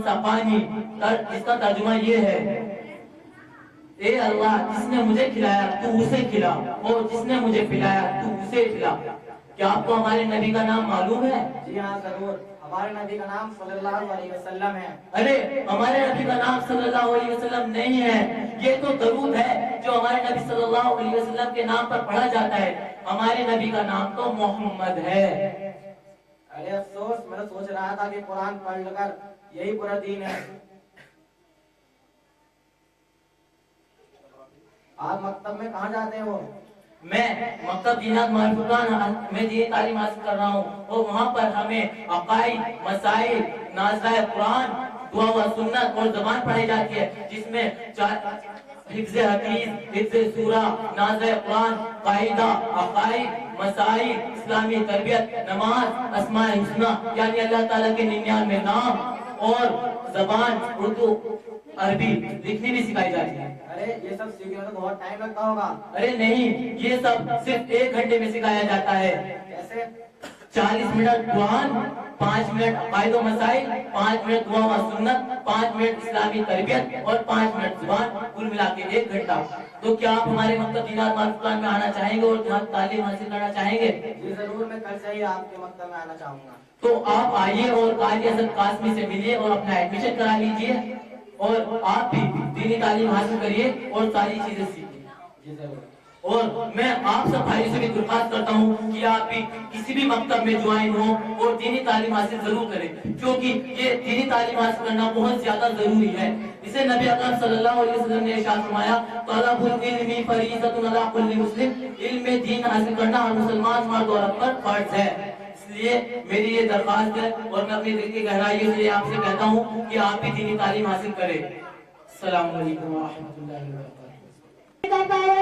सकानी, इसका तर्जुमा ये है, ए अल्लाह जिसने मुझे खिलाया तू उसे खिला, और जिसने मुझे पिलाया तू उसे पिला। क्या आपको हमारे नबी का नाम मालूम है? जी हाँ जरूर, हमारे नबी का नाम सल्लल्लाहु अलैहि वसल्लम है। अरे हमारे नबी का नाम सल्लल्लाहु अलैहि वसल्लम नहीं है, ये तो दरूद है जो हमारे नबी सल्लल्लाहु अलैहि वसल्लम के नाम पर पढ़ा जाता है। हमारे नबी का नाम तो मोहम्मद है। अरे अफसोस, मैं सोच रहा था कि कुरान पढ़ कर यही पूरा दीन है। आप मकतब में कहाँ जाते हो? मैं मकतब दीनात मारिफुकान में दीनी तालीम हासिल कर रहा हूँ, और वहाँ पर हमें अकाईद, मसाइल, नाज़िल कुरान, दुआ व सुन्नत और ज़बान पढ़ाई जाती है, जिसमें हिफ्ज़ हदीस, हिफ्ज़ सूरा, नाज़िल कुरान, कायदा, अकाईद, मसाइल, इस्लामी तरबियत, नमाज, अस्माए हुस्ना यानी अल्लाह ताला के 99 नाम, और ज़बान उर्दू अरबी लिखनी भी सिखाई जाती है। अरे ये सब सीखने में तो बहुत टाइम लगता होगा। अरे नहीं, ये सब सिर्फ 1 घंटे में सिखाया जाता है। कैसे? 40 मिनट कुरान, 5 मिनट अकायद व मसाइल, 5 मिनट दुआ व सुन्नत, 5 मिनट इस्लामी तरबियत और 5 मिनट जुबान, कुल मिला के 1 घंटा। तो क्या आप हमारे मकतब दीनात मारिफुकान में आना चाहेंगे और यहाँ तालीम हासिल करना चाहेंगे? जी जरूर, मैं कल से ही आपके मकतब में आना चाहूँगा। तो आप आइए और कारी असद कासमी से मिलिए और अपना एडमिशन करा लीजिए, और आप भी दीनी तालीम हासिल करिए और सारी चीजें सीखिए। जी जरूर। और मैं आप सब भाइयों से भी दरख्वास्त करता हूँ कि आप भी किसी भी मकतब में ज्वाइन हो और दीनी तालीम हासिल जरूर करें, क्योंकि ये दीनी तालीम हासिल करना बहुत ज्यादा जरूरी है। इसे नबी अकरम सल्लल्लाहु अलैहि वसल्लम ने इरशाद फरमाया, तलबुल इल्मी फरीज़तुन अला कुल्लि मुस्लिम, इल्म दीन हासिल करना हर मुसलमान मर्द और औरत पर फर्ज है। इसलिए मेरी ये दरख्वास्त है, और मैं अपने दिल की गहराइयों से आपसे कहता हूँ कि आप भी दीनी तालीम हासिल करें। अस्सलामु अलैकुम व रहमतुल्लाहि व बरकातहू।